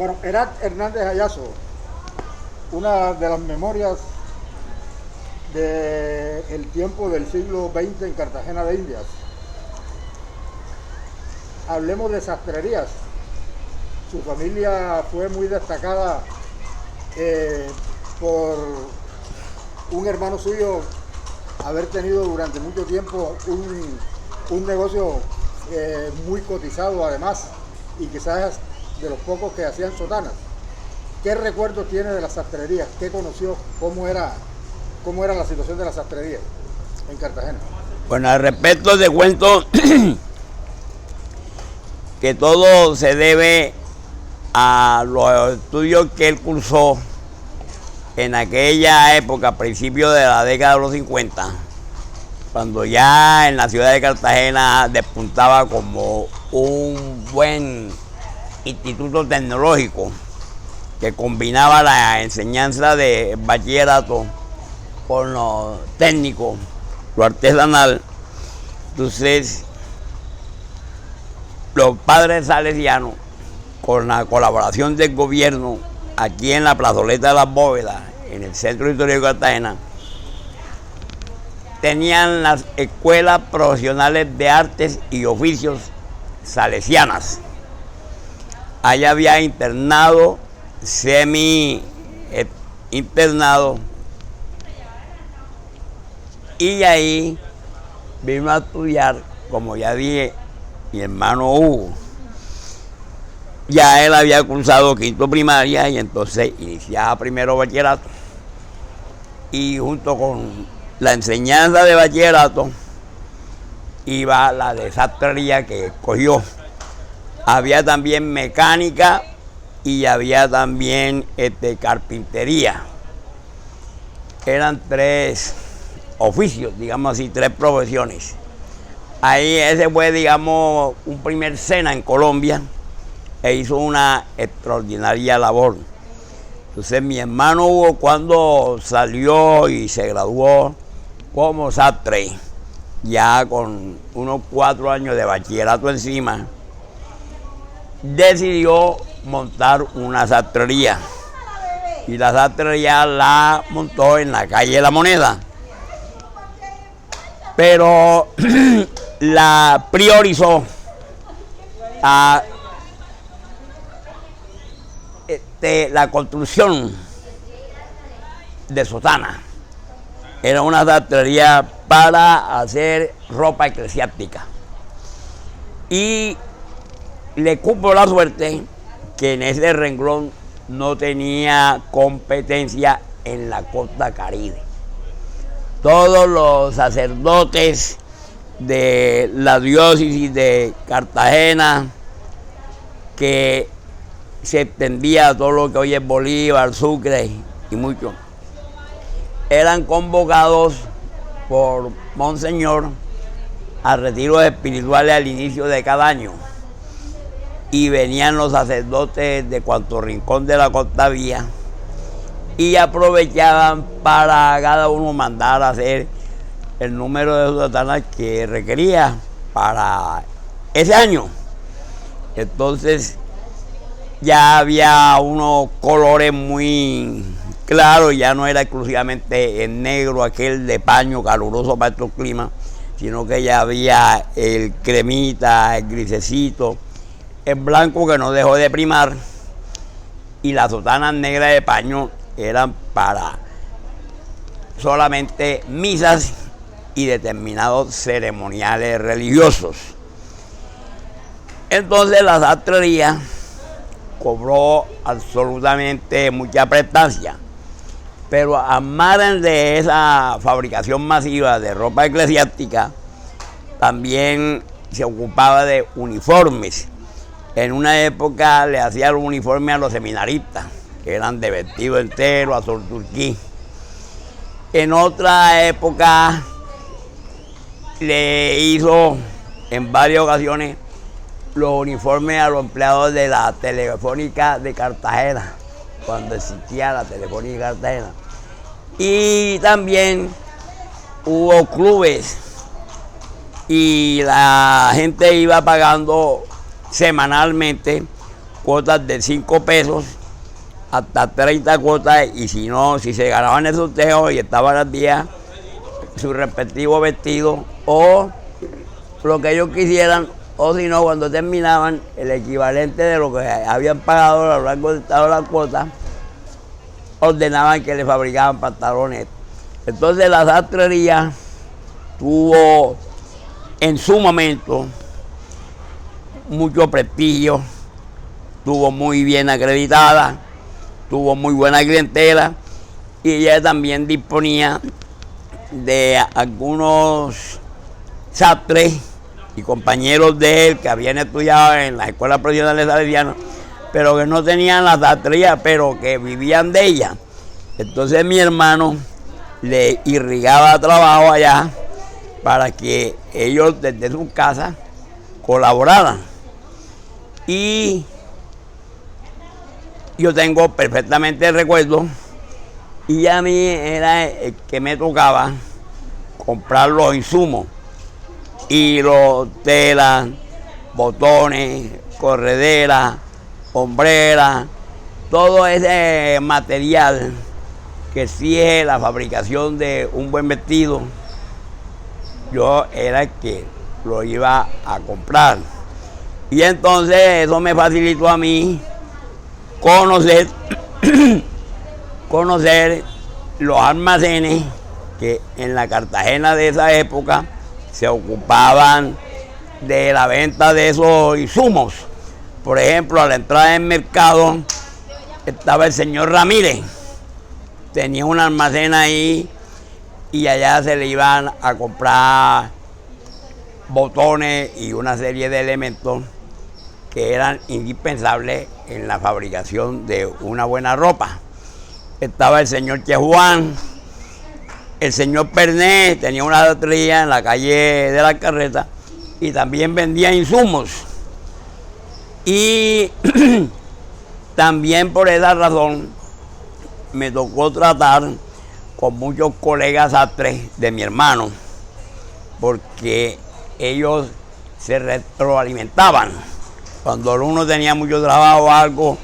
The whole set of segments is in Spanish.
Bueno, Herat Hernández Ayazo, una de las memorias del tiempo del siglo XX en Cartagena de Indias. Hablemos de sastrerías. Su familia fue muy destacada por un hermano suyo haber tenido durante mucho tiempo un negocio muy cotizado además, y quizás de los pocos que hacían sotanas. ¿Qué recuerdos tiene de las sastrerías? ¿Qué conoció? ¿Cómo era la situación de las sastrerías en Cartagena? Bueno, al respecto te cuento que todo se debe a los estudios que él cursó en aquella época, a principios de la década de los 50, cuando ya en la ciudad de Cartagena despuntaba como un buen instituto tecnológico que combinaba la enseñanza de bachillerato con lo técnico, lo artesanal. Entonces, los padres salesianos, con la colaboración del gobierno, aquí en la plazoleta de las Bóvedas, en el centro histórico de Cartagena, tenían las escuelas profesionales de artes y oficios salesianas. Allá había internado, semi-internado, y ahí vino a estudiar, como ya dije, mi hermano Hugo. Ya él había cursado quinto primaria y entonces iniciaba primero bachillerato. Y junto con la enseñanza de bachillerato iba la de sastrería que escogió. Había también mecánica y había también carpintería. Eran tres oficios, digamos así, tres profesiones. Ahí ese fue, digamos, un primer SENA en Colombia e hizo una extraordinaria labor. Entonces mi hermano Hugo, cuando salió y se graduó como sastre, ya con unos 4 años de bachillerato encima, decidió montar una sastrería. Y la sastrería la montó en la calle La Moneda. Pero la priorizó a la construcción de sotana. Era una sastrería para hacer ropa eclesiástica. Y le cupo la suerte que en ese renglón no tenía competencia en la costa Caribe. Todos los sacerdotes de la diócesis de Cartagena, que se extendía a todo lo que hoy es Bolívar, Sucre y mucho, eran convocados por Monseñor a retiros espirituales al inicio de cada año. Y venían los sacerdotes de cuanto rincón de la costa había y aprovechaban para cada uno mandar a hacer el número de sotanas que requería para ese año. Entonces ya había unos colores muy claros, ya no era exclusivamente el negro, aquel de paño caluroso para estos climas, sino que ya había el cremita, el grisecito, el blanco que no dejó de primar, y las sotanas negras de paño eran para solamente misas y determinados ceremoniales religiosos. Entonces la sastrería cobró absolutamente mucha prestancia, pero a margen de esa fabricación masiva de ropa eclesiástica, también se ocupaba de uniformes. En una época le hacía el uniforme a los seminaristas, que eran de vestido entero, azul turquí. En otra época le hizo en varias ocasiones los uniformes a los empleados de la Telefónica de Cartagena, cuando existía la Telefónica de Cartagena. Y también hubo clubes y la gente iba pagando semanalmente cuotas de 5 pesos hasta 30 cuotas, y si no, si se ganaban el sorteo y estaban al día, su respectivo vestido o lo que ellos quisieran, o si no, cuando terminaban, el equivalente de lo que habían pagado a lo largo de toda la cuota, ordenaban que le fabricaban pantalones. Entonces la sastrería tuvo en su momento mucho prestigio, estuvo muy bien acreditada, tuvo muy buena clientela, y ella también disponía de algunos sastres y compañeros de él que habían estudiado en las escuelas profesionales salesianas, pero que no tenían la sastrería, pero que vivían de ella. Entonces mi hermano le irrigaba trabajo allá para que ellos desde sus casas colaboraran. Y yo tengo perfectamente el recuerdo, y a mí era el que me tocaba comprar los insumos, hilos, telas, botones, correderas, hombreras, todo ese material que exige la fabricación de un buen vestido. Yo era el que lo iba a comprar. Y entonces eso me facilitó a mí conocer los almacenes que en la Cartagena de esa época se ocupaban de la venta de esos insumos. Por ejemplo, a la entrada del mercado estaba el señor Ramírez, tenía un almacén ahí, y allá se le iban a comprar botones y una serie de elementos que eran indispensables en la fabricación de una buena ropa. Estaba el señor Che Juan, el señor Perné tenía una sastrería en la calle de la Carreta y también vendía insumos. Y también por esa razón me tocó tratar con muchos colegas sastres de mi hermano, porque ellos se retroalimentaban. Cuando el uno tenía mucho trabajo o algo,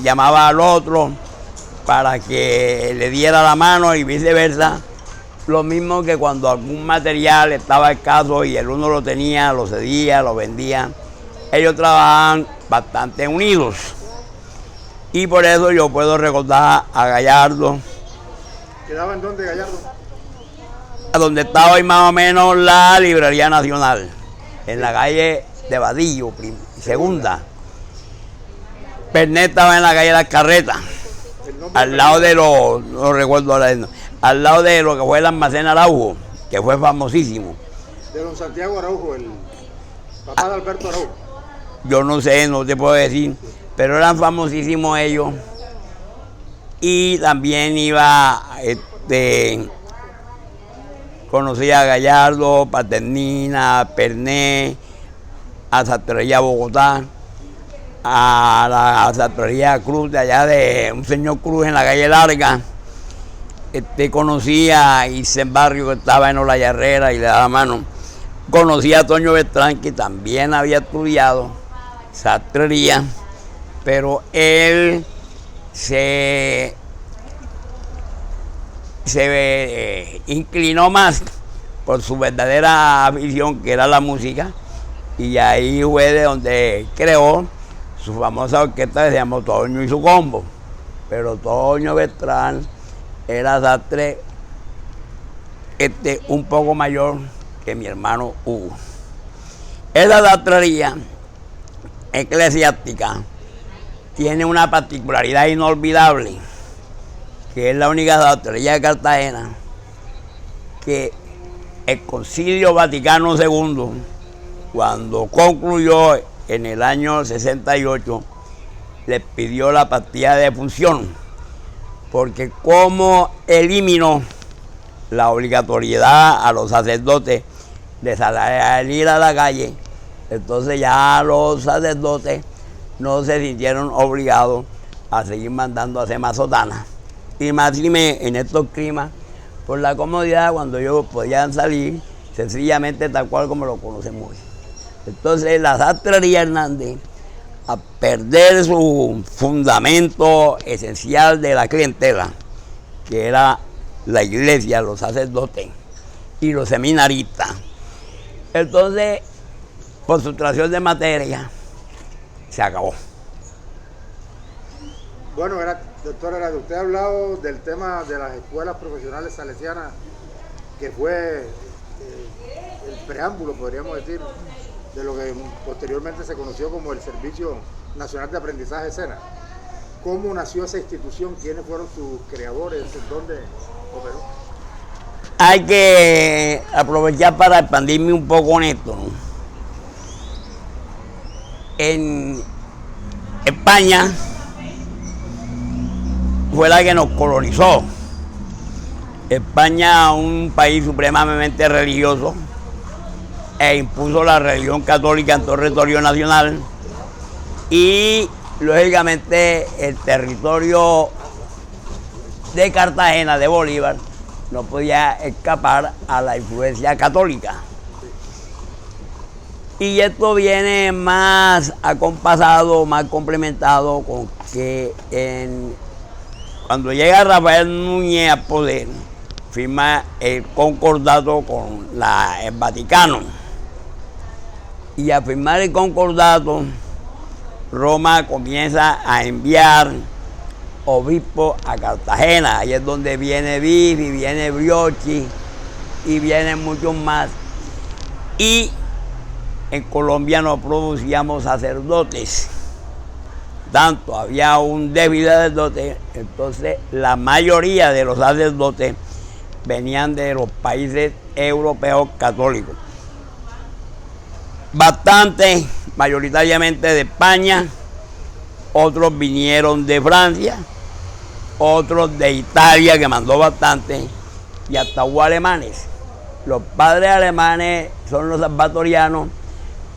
llamaba al otro para que le diera la mano y viceversa. Lo mismo que cuando algún material estaba escaso y el uno lo tenía, lo cedía, lo vendía. Ellos trabajaban bastante unidos. Y por eso yo puedo recordar a Gallardo. ¿Quedaba en dónde, Gallardo? Donde estaba hoy más o menos la Librería Nacional, en la calle de Vadillo, segunda. Pernet estaba en la calle de las Carretas, al lado de no recuerdo ahora, al lado de lo que fue el almacén Araujo, que fue famosísimo. De don Santiago Araujo, el papá de Alberto Araujo. Yo no sé, no te puedo decir, pero eran famosísimos ellos. Y también iba, conocía a Gallardo, Paternina, Pernet, a Sastrería Bogotá, a la Sastrería Cruz de allá de un señor Cruz en la calle Larga. Conocía a Isen Barrio, que estaba en Ola Herrera y le daba mano. Conocía a Toño Beltrán, que también había estudiado sastrería, pero él se inclinó más por su verdadera afición, que era la música, y ahí fue de donde creó su famosa orquesta que se llamó Toño y su combo. Pero Toño Beltrán era sastre un poco mayor que mi hermano Hugo. Esa sastrería eclesiástica tiene una particularidad inolvidable, que es la única sastrería de Cartagena que el Concilio Vaticano II, cuando concluyó en el año 68, les pidió la partida de función, porque como eliminó la obligatoriedad a los sacerdotes de salir a la calle, entonces ya los sacerdotes no se sintieron obligados a seguir mandando a hacer más sotanas. Y más en estos climas, por la comodidad, cuando ellos podían salir sencillamente tal cual como lo conocemos hoy. Entonces la sastrería Hernández a perder su fundamento esencial de la clientela, que era la iglesia, los sacerdotes y los seminaristas. Entonces, por sustracción de materia, se acabó. Bueno, doctor Heraldo, usted ha hablado del tema de las escuelas profesionales salesianas, que fue el preámbulo, podríamos decir, de lo que posteriormente se conoció como el Servicio Nacional de Aprendizaje SENA. ¿Cómo nació esa institución? ¿Quiénes fueron sus creadores? ¿Dónde operó? Hay que aprovechar para expandirme un poco en esto, ¿no? En España fue la que nos colonizó. España, un país supremamente religioso, e impuso la religión católica en todo el territorio nacional, y lógicamente el territorio de Cartagena, de Bolívar, no podía escapar a la influencia católica. Y esto viene más acompasado, más complementado con que cuando llega Rafael Núñez al poder, firma el concordato con el Vaticano. Y al firmar el concordato, Roma comienza a enviar obispos a Cartagena. Ahí es donde viene Bifi, viene Briochi y vienen muchos más. Y en Colombia no producíamos sacerdotes. Tanto había un débil de sacerdotes, entonces la mayoría de los sacerdotes venían de los países europeos católicos. Bastante, mayoritariamente de España, otros vinieron de Francia, otros de Italia, que mandó bastante, y hasta hubo alemanes. Los padres alemanes son los salvatorianos,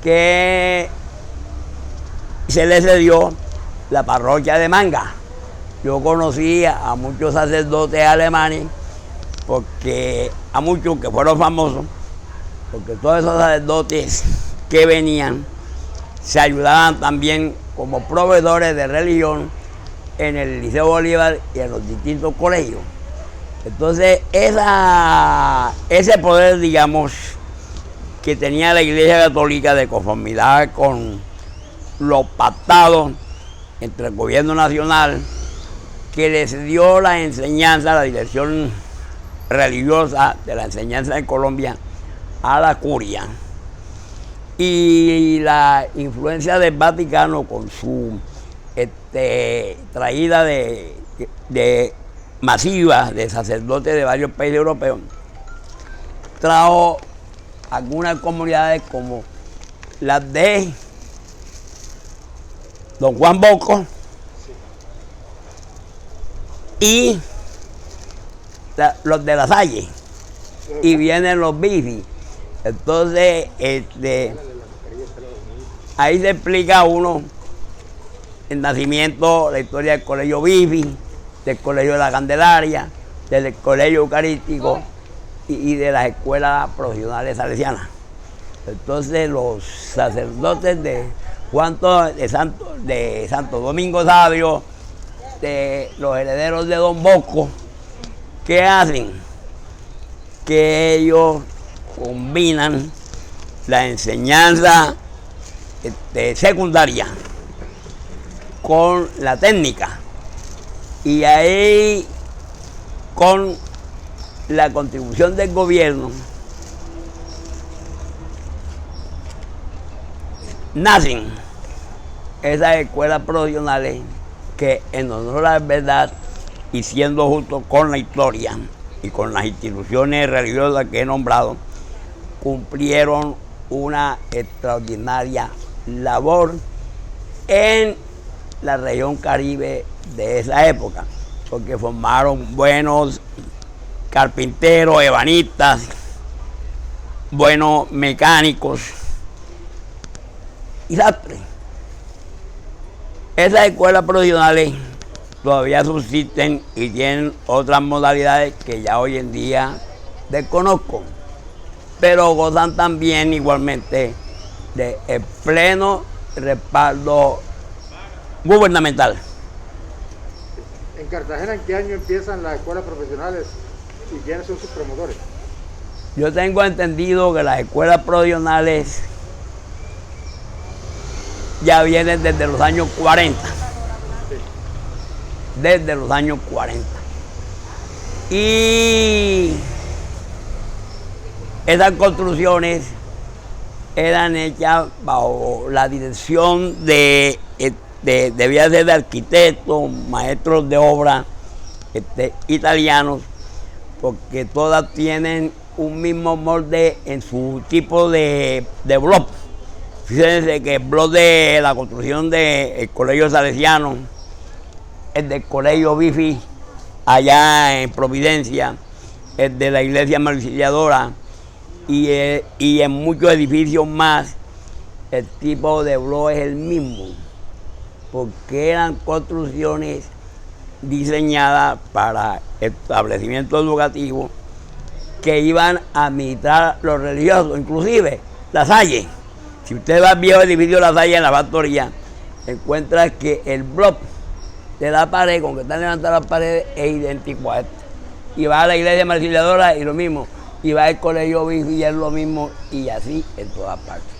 que se les cedió la parroquia de Manga. Yo conocía a muchos sacerdotes alemanes, porque a muchos que fueron famosos, porque todos esos sacerdotes que venían se ayudaban también como proveedores de religión en el Liceo Bolívar y en los distintos colegios. Entonces ese poder, digamos, que tenía la Iglesia Católica de conformidad con los pactados entre el gobierno nacional, que les dio la enseñanza, la dirección religiosa de la enseñanza en Colombia a la curia, y la influencia del Vaticano con su traída de masiva de sacerdotes de varios países europeos, trajo algunas comunidades como las de Don Juan Bosco y los de La Salle, y vienen los Bifi. Entonces, ahí se explica uno el nacimiento, la historia del colegio Bifi, del colegio de la Candelaria, del colegio eucarístico y de las escuelas profesionales salesianas. Entonces, los sacerdotes de Santo Domingo Sabio, de los herederos de Don Bosco, ¿qué hacen? Que ellos combinan la enseñanza secundaria con la técnica, y ahí, con la contribución del gobierno, nacen esas escuelas profesionales que, en honor a la verdad y siendo justos con la historia y con las instituciones religiosas que he nombrado, cumplieron una extraordinaria labor en la región Caribe de esa época, porque formaron buenos carpinteros, ebanistas, buenos mecánicos y sastres. Esas escuelas profesionales todavía subsisten y tienen otras modalidades que ya hoy en día desconozco, pero gozan también igualmente del pleno respaldo gubernamental. En Cartagena, ¿en qué año empiezan las escuelas profesionales y quiénes son sus promotores? Yo tengo entendido que las escuelas profesionales ya vienen desde los años 40. Desde los años 40. Y esas construcciones eran hechas bajo la dirección debía ser de arquitectos, maestros de obra italianos, porque todas tienen un mismo molde en su tipo de block. Fíjense que el block de la construcción del Colegio Salesiano, el del Colegio Bifi, allá en Providencia, el de la Iglesia Auxiliadora y en muchos edificios más, el tipo de block es el mismo, porque eran construcciones diseñadas para establecimientos educativos que iban a administrar los religiosos, inclusive La Salle. Si usted va al viejo edificio La Salle en la factoría, encuentra que el block de la pared, con que están levantadas las paredes, es idéntico a este. Y va a la Iglesia Auxiliadora y lo mismo, y va al Colegio Bifi y es lo mismo, y así en todas partes.